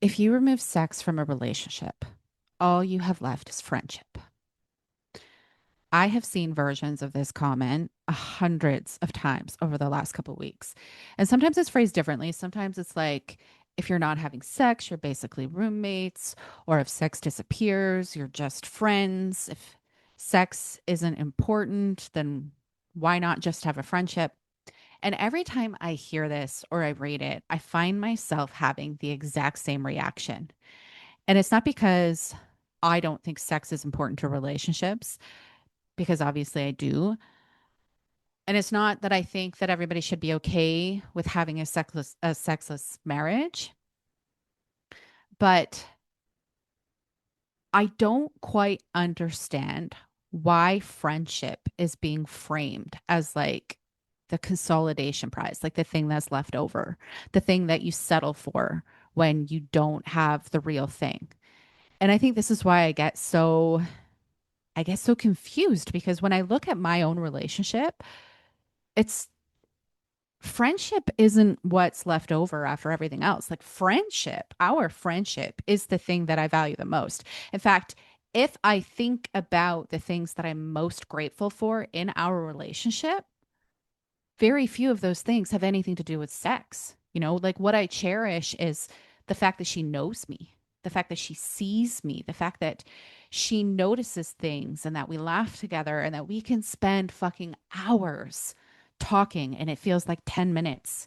If you remove sex from a relationship, all you have left is friendship. I have seen versions of this comment hundreds of times over the last couple of weeks. And sometimes it's phrased differently. Sometimes it's like, if you're not having sex, you're basically roommates. Or if sex disappears, you're just friends. If sex isn't important, then why not just have a friendship? And every time I hear this or I read it, I find myself having the exact same reaction. And it's not because I don't think sex is important to relationships, because obviously I do. And it's not that I think that everybody should be okay with having a sexless marriage, but I don't quite understand why friendship is being framed as like the consolidation prize, like the thing that's left over, the thing that you settle for when you don't have the real thing. And I think this is why I get so confused, because when I look at my own relationship, it's friendship isn't what's left over after everything else. Like friendship, our friendship is the thing that I value the most. In fact, if I think about the things that I'm most grateful for in our relationship, very few of those things have anything to do with sex. Like what I cherish is the fact that she knows me, the fact that she sees me, the fact that she notices things and that we laugh together and that we can spend fucking hours talking and it feels like 10 minutes.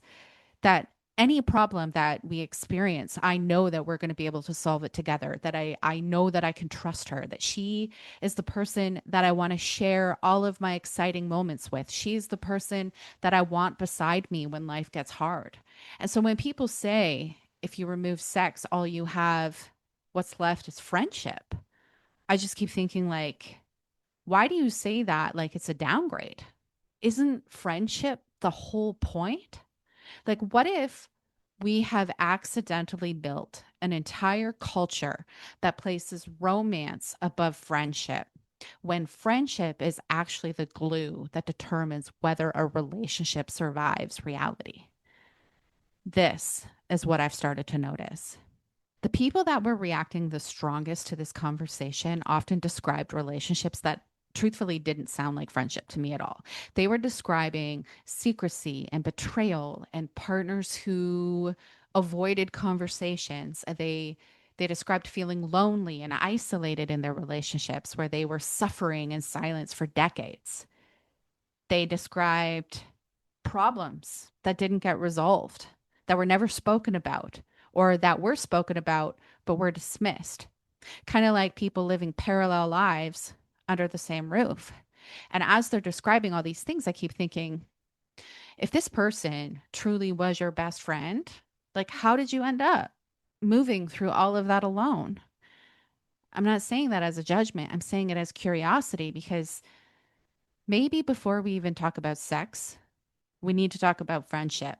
That any problem that we experience, I know that we're going to be able to solve it together, that I know that I can trust her, that she is the person that I want to share all of my exciting moments with. She's the person that I want beside me when life gets hard. And so when people say, if you remove sex, all you have, what's left is friendship, I just keep thinking, like, why do you say that like it's a downgrade? Isn't friendship the whole point? Like, what if we have accidentally built an entire culture that places romance above friendship, when friendship is actually the glue that determines whether a relationship survives reality? This is what I've started to notice. The people that were reacting the strongest to this conversation often described relationships that truthfully didn't sound like friendship to me at all. They were describing secrecy and betrayal and partners who avoided conversations. They described feeling lonely and isolated in their relationships where they were suffering in silence for decades. They described problems that didn't get resolved, that were never spoken about, or that were spoken about but were dismissed. Kind of like people living parallel lives under the same roof. And as they're describing all these things, I keep thinking, if this person truly was your best friend, like, how did you end up moving through all of that alone? I'm not saying that as a judgment. I'm saying it as curiosity, because maybe before we even talk about sex, we need to talk about friendship.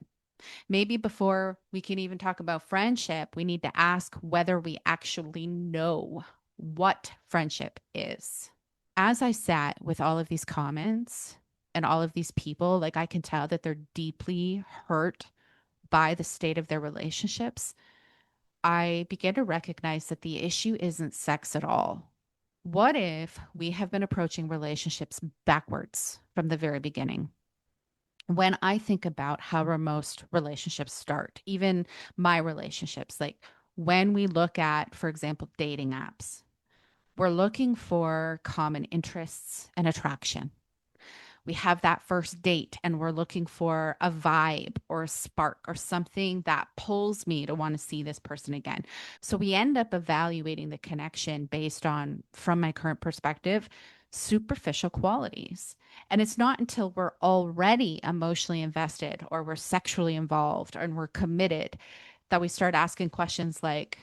Maybe before we can even talk about friendship, we need to ask whether we actually know what friendship is. As I sat with all of these comments and all of these people, like, I can tell that they're deeply hurt by the state of their relationships. I began to recognize that the issue isn't sex at all. What if we have been approaching relationships backwards from the very beginning? When I think about how most relationships start, even my relationships, like when we look at, for example, dating apps, we're looking for common interests and attraction. We have that first date and we're looking for a vibe or a spark or something that pulls me to want to see this person again. So we end up evaluating the connection based on, from my current perspective, superficial qualities. And it's not until we're already emotionally invested or we're sexually involved and we're committed that we start asking questions like,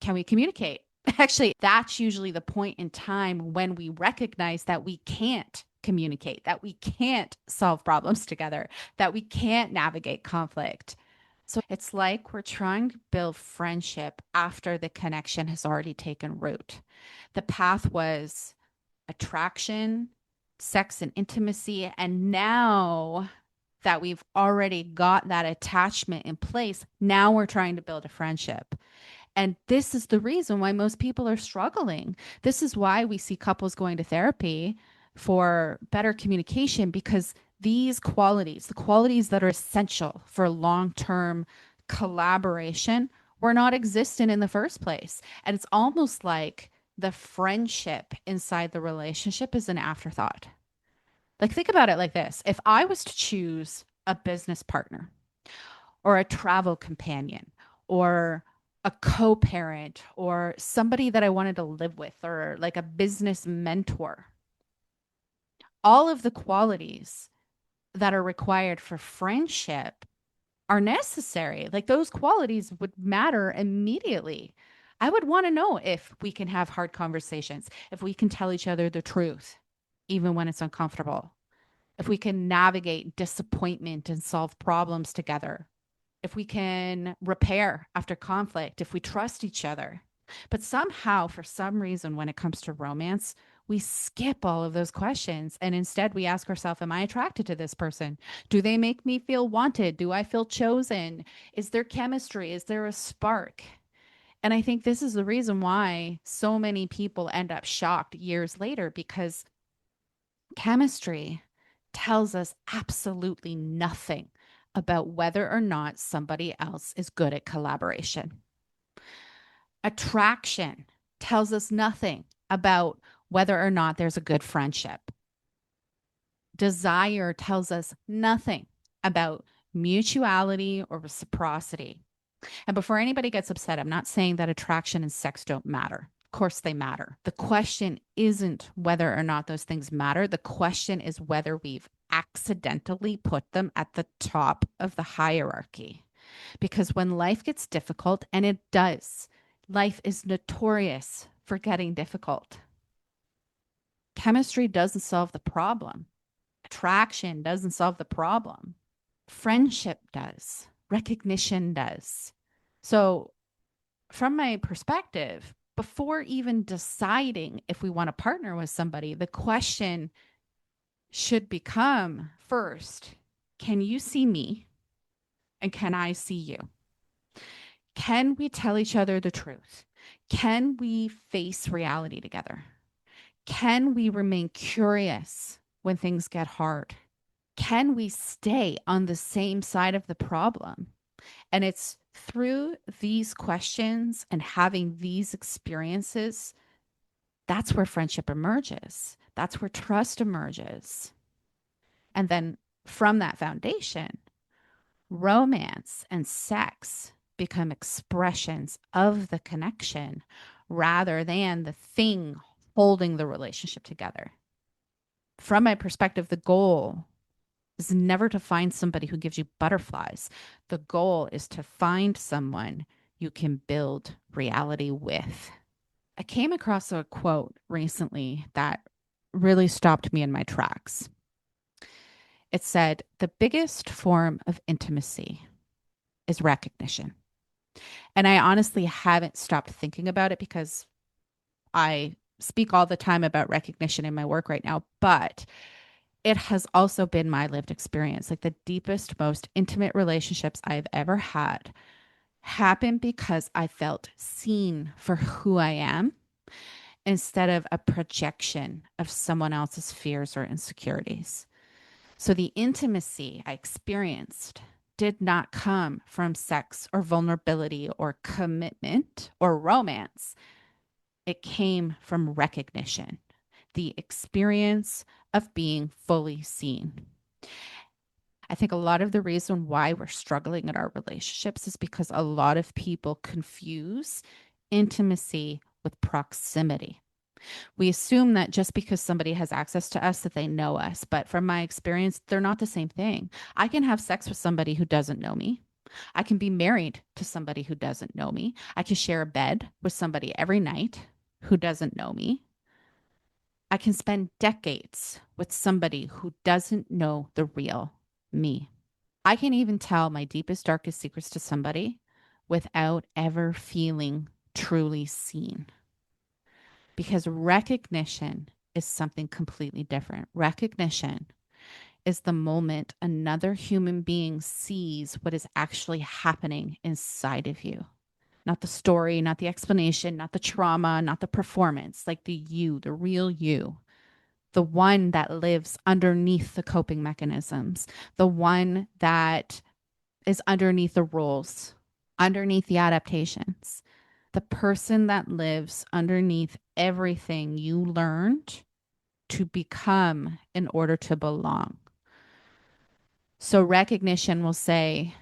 can we communicate? Actually, that's usually the point in time when we recognize that we can't communicate, that we can't solve problems together, that we can't navigate conflict. So it's like we're trying to build friendship after the connection has already taken root. The path was attraction, sex, and intimacy. And now that we've already got that attachment in place. Now we're trying to build a friendship. And this is the reason why most people are struggling. This is why we see couples going to therapy for better communication, because these qualities, the qualities that are essential for long-term collaboration, were not existent in the first place. And it's almost like the friendship inside the relationship is an afterthought. Like, think about it like this. If I was to choose a business partner or a travel companion or a co-parent or somebody that I wanted to live with or like a business mentor, all of the qualities that are required for friendship are necessary. Like, those qualities would matter immediately. I would want to know if we can have hard conversations, if we can tell each other the truth, even when it's uncomfortable, if we can navigate disappointment and solve problems together, if we can repair after conflict, if we trust each other. But somehow, for some reason, when it comes to romance, we skip all of those questions. And instead, we ask ourselves, am I attracted to this person? Do they make me feel wanted? Do I feel chosen? Is there chemistry? Is there a spark? And I think this is the reason why so many people end up shocked years later, because chemistry tells us absolutely nothing about whether or not somebody else is good at collaboration. Attraction tells us nothing about whether or not there's a good friendship. Desire tells us nothing about mutuality or reciprocity. And before anybody gets upset, I'm not saying that attraction and sex don't matter. Of course, they matter. The question isn't whether or not those things matter. The question is whether we've accidentally put them at the top of the hierarchy. Because when life gets difficult, and it does, life is notorious for getting difficult. Chemistry doesn't solve the problem. Attraction doesn't solve the problem. Friendship does. Recognition does. So, from my perspective, before even deciding if we want to partner with somebody, the question should become first, can you see me? And can I see you? Can we tell each other the truth? Can we face reality together? Can we remain curious when things get hard? Can we stay on the same side of the problem? And it's through these questions and having these experiences, that's where friendship emerges. That's where trust emerges. And then from that foundation, romance and sex become expressions of the connection rather than the thing holding the relationship together. From my perspective, the goal is never to find somebody who gives you butterflies. The goal is to find someone you can build reality with. I came across a quote recently that really stopped me in my tracks. It said, the biggest form of intimacy is recognition. And I honestly haven't stopped thinking about it because I speak all the time about recognition in my work right now, but it has also been my lived experience. Like, the deepest, most intimate relationships I've ever had happened because I felt seen for who I am instead of a projection of someone else's fears or insecurities. So the intimacy I experienced did not come from sex or vulnerability or commitment or romance. It came from recognition, the experience of being fully seen. I think a lot of the reason why we're struggling in our relationships is because a lot of people confuse intimacy with proximity. We assume that just because somebody has access to us that they know us, but from my experience, they're not the same thing. I can have sex with somebody who doesn't know me. I can be married to somebody who doesn't know me. I can share a bed with somebody every night who doesn't know me. I can spend decades with somebody who doesn't know the real me. I can even tell my deepest, darkest secrets to somebody without ever feeling truly seen. Because recognition is something completely different. Recognition is the moment another human being sees what is actually happening inside of you. Not the story, not the explanation, not the trauma, not the performance, like the you, the real you, the one that lives underneath the coping mechanisms, the one that is underneath the rules, underneath the adaptations, the person that lives underneath everything you learned to become in order to belong. So recognition will say,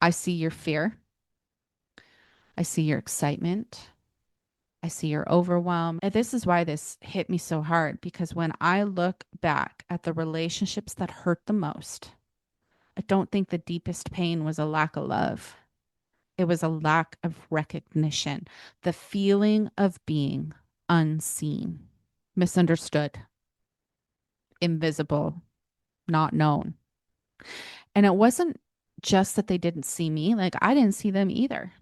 I see your fear. I see your excitement. I see your overwhelm. And this is why this hit me so hard, because when I look back at the relationships that hurt the most, I don't think the deepest pain was a lack of love. It was a lack of recognition, the feeling of being unseen, misunderstood, invisible, not known. And it wasn't just that they didn't see me, like I didn't see them either.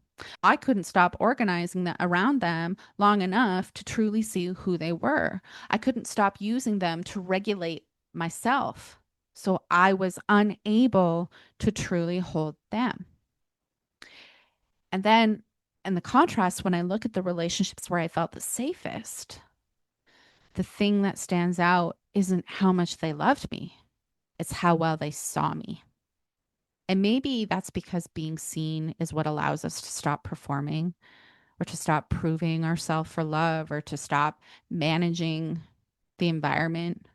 I couldn't stop organizing that around them long enough to truly see who they were. I couldn't stop using them to regulate myself. So I was unable to truly hold them. And then, in the contrast, when I look at the relationships where I felt the safest, the thing that stands out isn't how much they loved me, it's how well they saw me. And maybe that's because being seen is what allows us to stop performing or to stop proving ourselves for love or to stop managing the environment.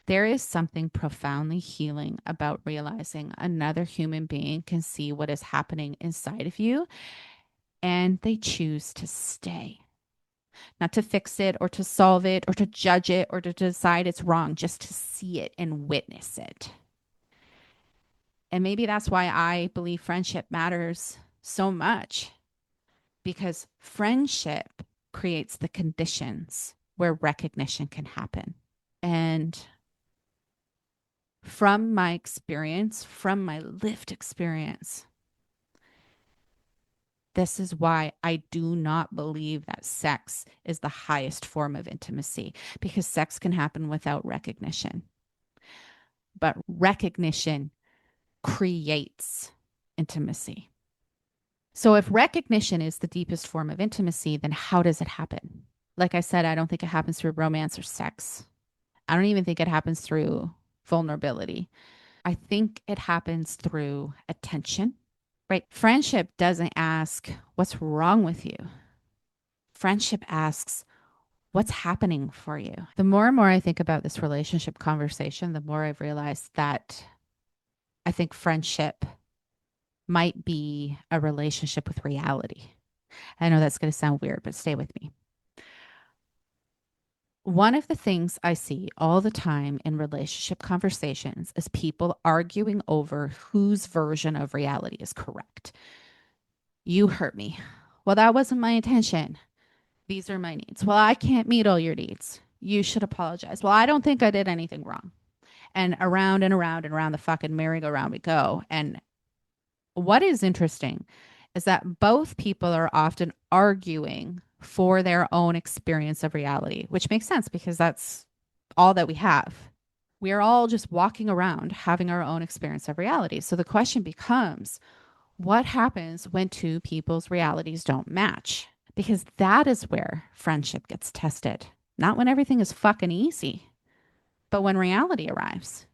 There is something profoundly healing about realizing another human being can see what is happening inside of you and they choose to stay. Not to fix it or to solve it or to judge it or to decide it's wrong, just to see it and witness it. And maybe that's why I believe friendship matters so much, because friendship creates the conditions where recognition can happen. And from my experience, from my lived experience, this is why I do not believe that sex is the highest form of intimacy, because sex can happen without recognition. But recognition creates intimacy. So if recognition is the deepest form of intimacy, then how does it happen? Like I said, I don't think it happens through romance or sex. I don't even think it happens through vulnerability. I think it happens through attention, right? Friendship doesn't ask, what's wrong with you? Friendship asks, what's happening for you? The more and more I think about this relationship conversation, the more I've realized that I think friendship might be a relationship with reality. I know that's going to sound weird, but stay with me. One of the things I see all the time in relationship conversations is people arguing over whose version of reality is correct. You hurt me. Well, that wasn't my intention. These are my needs. Well, I can't meet all your needs. You should apologize. Well, I don't think I did anything wrong. And around and around and around the fucking merry-go-round we go. And what is interesting is that both people are often arguing for their own experience of reality, which makes sense because that's all that we have. We are all just walking around having our own experience of reality. So the question becomes, what happens when two people's realities don't match? Because that is where friendship gets tested. Not when everything is fucking easy, but when reality arrives.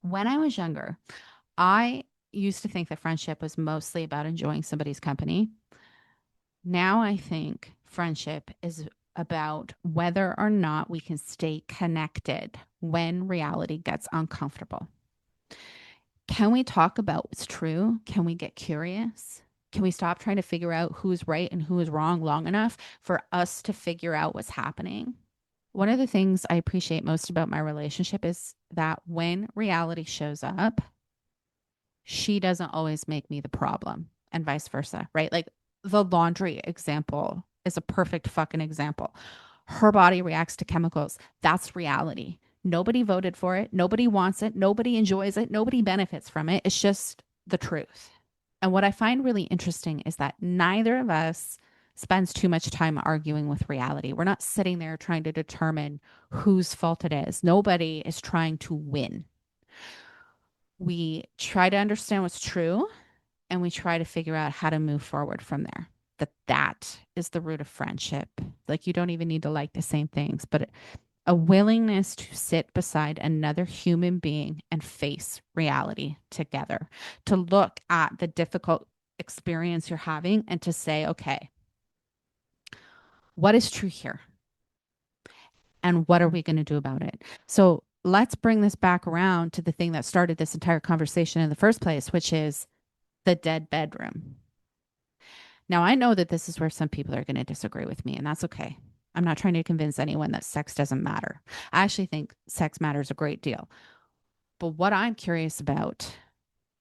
When I was younger, I used to think that friendship was mostly about enjoying somebody's company. Now I think friendship is about whether or not we can stay connected when reality gets uncomfortable. Can we talk about what's true? Can we get curious? Can we stop trying to figure out who's right and who is wrong long enough for us to figure out what's happening? One of the things I appreciate most about my relationship is that when reality shows up, she doesn't always make me the problem and vice versa, right? Like the laundry example is a perfect fucking example. Her body reacts to chemicals. That's reality. Nobody voted for it. Nobody wants it. Nobody enjoys it. Nobody benefits from it. It's just the truth. And what I find really interesting is that neither of us spends too much time arguing with reality. We're not sitting there trying to determine whose fault it is. Nobody is trying to win. We try to understand what's true and we try to figure out how to move forward from there. That is the root of friendship. Like you don't even need to like the same things, but a willingness to sit beside another human being and face reality together, to look at the difficult experience you're having and to say, okay, what is true here? And what are we going to do about it? So let's bring this back around to the thing that started this entire conversation in the first place, which is the dead bedroom. Now, I know that this is where some people are going to disagree with me, and that's okay. I'm not trying to convince anyone that sex doesn't matter. I actually think sex matters a great deal. But what I'm curious about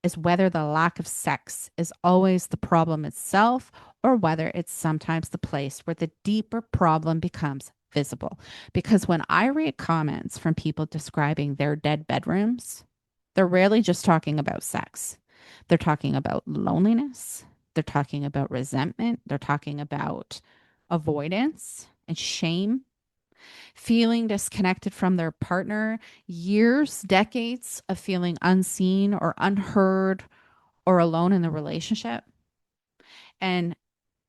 is whether the lack of sex is always the problem itself or whether it's sometimes the place where the deeper problem becomes visible. Because when I read comments from people describing their dead bedrooms, they're rarely just talking about sex. They're talking about loneliness. They're talking about resentment. They're talking about avoidance and shame, feeling disconnected from their partner, years, decades of feeling unseen or unheard or alone in the relationship. And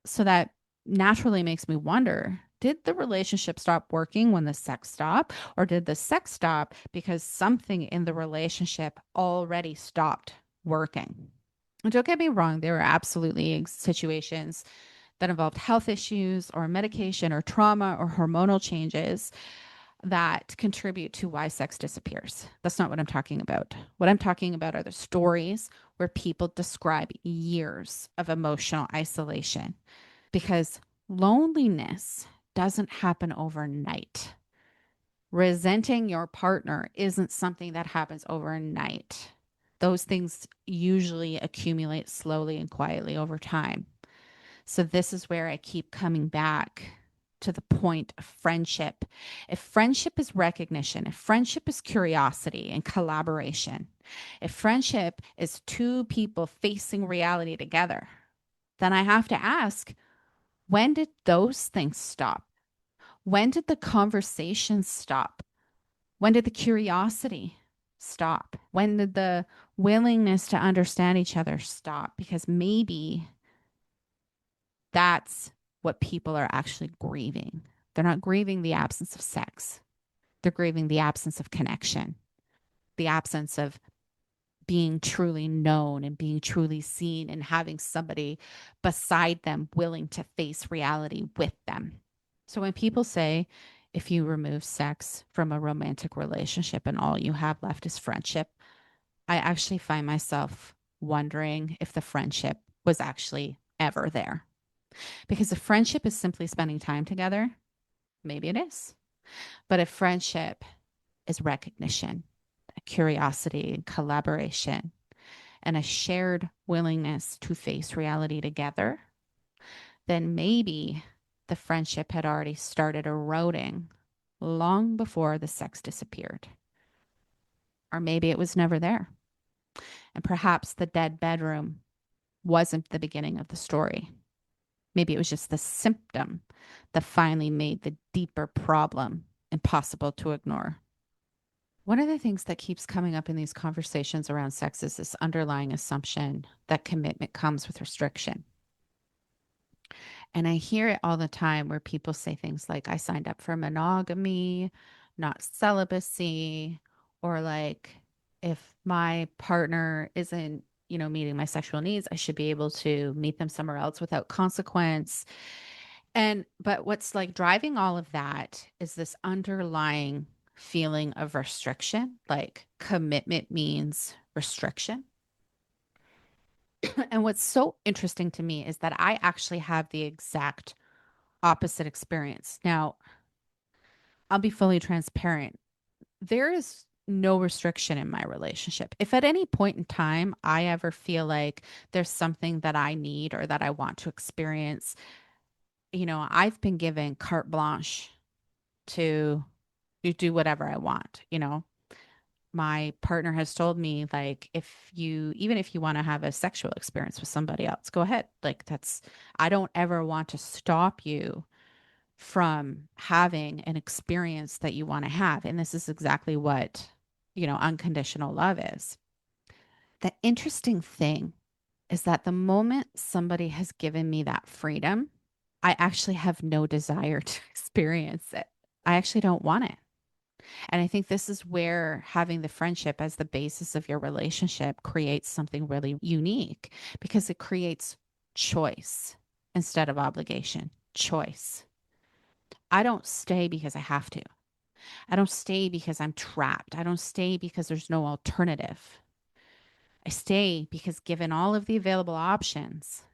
so that naturally makes me wonder, did the relationship stop working when the sex stopped? Or did the sex stop because something in the relationship already stopped working? And don't get me wrong, there are absolutely situations that involved health issues or medication or trauma or hormonal changes that contribute to why sex disappears. That's not what I'm talking about. What I'm talking about are the stories where people describe years of emotional isolation because loneliness doesn't happen overnight. Resenting your partner isn't something that happens overnight. Those things usually accumulate slowly and quietly over time. So this is where I keep coming back to the point of friendship. If friendship is recognition, if friendship is curiosity and collaboration, if friendship is two people facing reality together, then I have to ask, when did those things stop? When did the conversation stop? When did the curiosity stop? When did the willingness to understand each other stop? Because maybe that's what people are actually grieving. They're not grieving the absence of sex, they're grieving the absence of connection, the absence of being truly known and being truly seen and having somebody beside them willing to face reality with them. So when people say, if you remove sex from a romantic relationship and all you have left is friendship, I actually find myself wondering if the friendship was actually ever there. Because if friendship is simply spending time together, maybe it is. But if friendship is recognition, curiosity, and collaboration, and a shared willingness to face reality together, then maybe the friendship had already started eroding long before the sex disappeared. Or maybe it was never there. And perhaps the dead bedroom wasn't the beginning of the story. Maybe it was just the symptom that finally made the deeper problem impossible to ignore. One of the things that keeps coming up in these conversations around sex is this underlying assumption that commitment comes with restriction. And I hear it all the time where people say things like, I signed up for monogamy, not celibacy, or like, if my partner isn't, meeting my sexual needs, I should be able to meet them somewhere else without consequence. But what's like driving all of that is this underlying feeling of restriction, like commitment means restriction. And what's so interesting to me is that I actually have the exact opposite experience. Now, I'll be fully transparent. There is no restriction in my relationship. If at any point in time I ever feel like there's something that I need or that I want to experience, I've been given carte blanche to do whatever I want. My partner has told me, like, if you, even if you want to have a sexual experience with somebody else, go ahead. Like, that's, I don't ever want to stop you from having an experience that you want to have. And this is exactly what, unconditional love is. The interesting thing is that the moment somebody has given me that freedom, I actually have no desire to experience it. I actually don't want it. And I think this is where having the friendship as the basis of your relationship creates something really unique because it creates choice instead of obligation. Choice. I don't stay because I have to. I don't stay because I'm trapped. I don't stay because there's no alternative. I stay because, given all of the available options,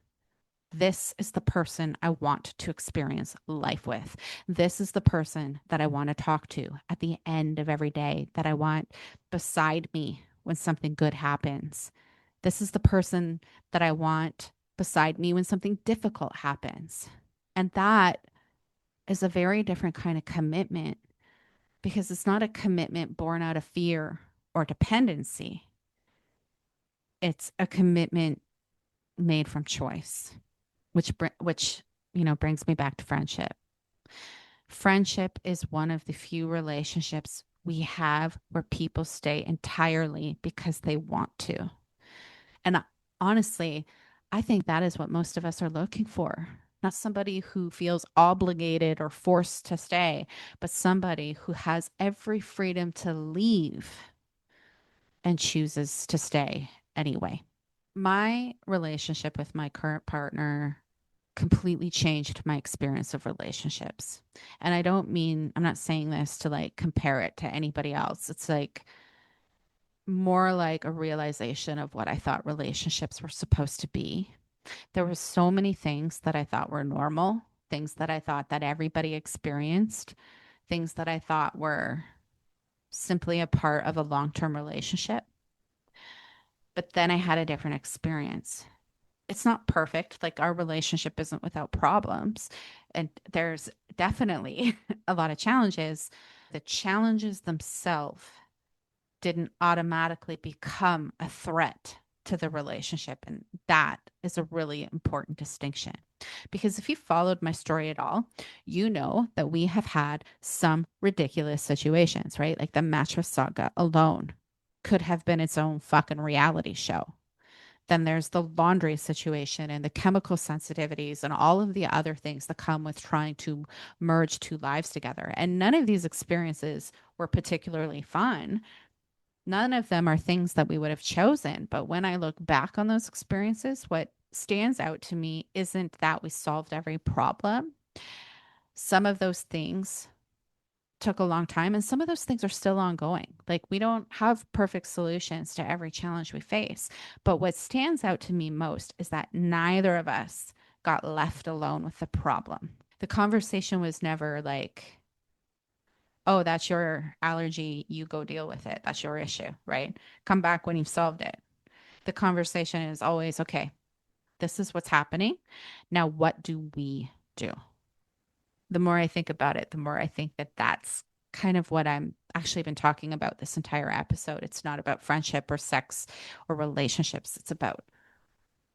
this is the person I want to experience life with. This is the person that I want to talk to at the end of every day, that I want beside me when something good happens. This is the person that I want beside me when something difficult happens. And that is a very different kind of commitment because it's not a commitment born out of fear or dependency. It's a commitment made from choice, which brings me back to friendship. Friendship is one of the few relationships we have where people stay entirely because they want to. And honestly, I think that is what most of us are looking for. Not somebody who feels obligated or forced to stay, but somebody who has every freedom to leave and chooses to stay anyway. My relationship with my current partner completely changed my experience of relationships. And I'm not saying this to like compare it to anybody else. It's like more like a realization of what I thought relationships were supposed to be. There were so many things that I thought were normal, things that I thought that everybody experienced, things that I thought were simply a part of a long-term relationship. But then I had a different experience. It's not perfect. Like, our relationship isn't without problems. And there's definitely a lot of challenges. The challenges themselves didn't automatically become a threat to the relationship. And that is a really important distinction. Because if you followed my story at all, you know that we have had some ridiculous situations, right? Like the mattress saga alone could have been its own fucking reality show. Then there's the laundry situation and the chemical sensitivities and all of the other things that come with trying to merge two lives together. And none of these experiences were particularly fun. None of them are things that we would have chosen. But when I look back on those experiences, what stands out to me isn't that we solved every problem. Some of those things took a long time, and some of those things are still ongoing. Like, we don't have perfect solutions to every challenge we face. But what stands out to me most is that neither of us got left alone with the problem. The conversation was never like, oh, that's your allergy. You go deal with it. That's your issue, right? Come back when you've solved it. The conversation is always, okay, this is what's happening. Now, what do we do? The more I think about it, the more I think that that's kind of what I'm actually been talking about this entire episode. It's not about friendship or sex or relationships. It's about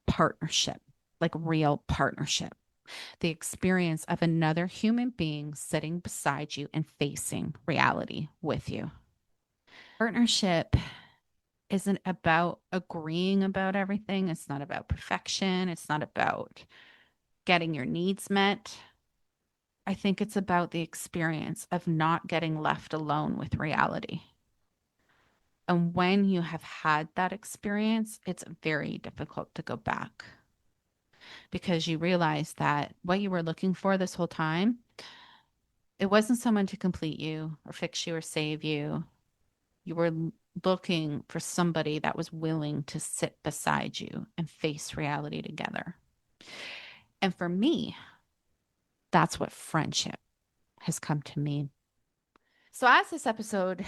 partnership, like real partnership. The experience of another human being sitting beside you and facing reality with you. Partnership isn't about agreeing about everything. It's not about perfection. It's not about getting your needs met. I think it's about the experience of not getting left alone with reality. And when you have had that experience, it's very difficult to go back because you realize that what you were looking for this whole time, it wasn't someone to complete you or fix you or save you. You were looking for somebody that was willing to sit beside you and face reality together. And for me, that's what friendship has come to mean. So, as this episode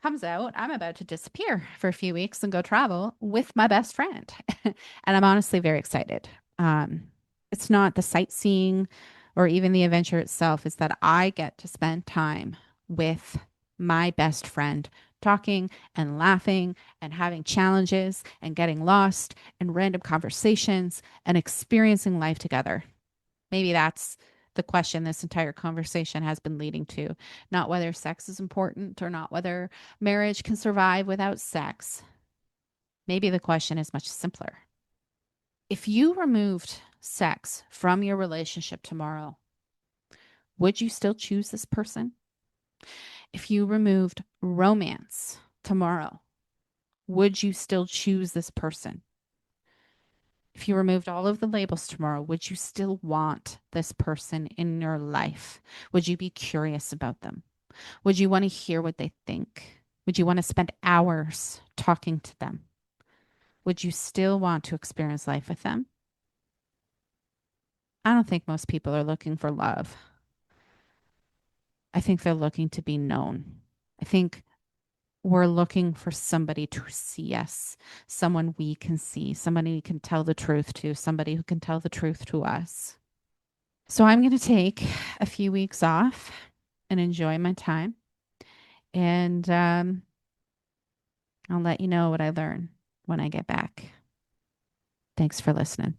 comes out, I'm about to disappear for a few weeks and go travel with my best friend. And I'm honestly very excited. It's not the sightseeing or even the adventure itself, it's that I get to spend time with my best friend talking and laughing and having challenges and getting lost in random conversations and experiencing life together. Maybe that's the question this entire conversation has been leading to. Not whether sex is important or not whether marriage can survive without sex. Maybe the question is much simpler. If you removed sex from your relationship tomorrow, would you still choose this person? If you removed romance tomorrow, would you still choose this person? If you removed all of the labels tomorrow, would you still want this person in your life? Would you be curious about them? Would you want to hear what they think? Would you want to spend hours talking to them? Would you still want to experience life with them? I don't think most people are looking for love. I think they're looking to be known. I think we're looking for somebody to see us, someone we can see, somebody we can tell the truth to, somebody who can tell the truth to us. So I'm going to take a few weeks off and enjoy my time. And I'll let you know what I learn when I get back. Thanks for listening.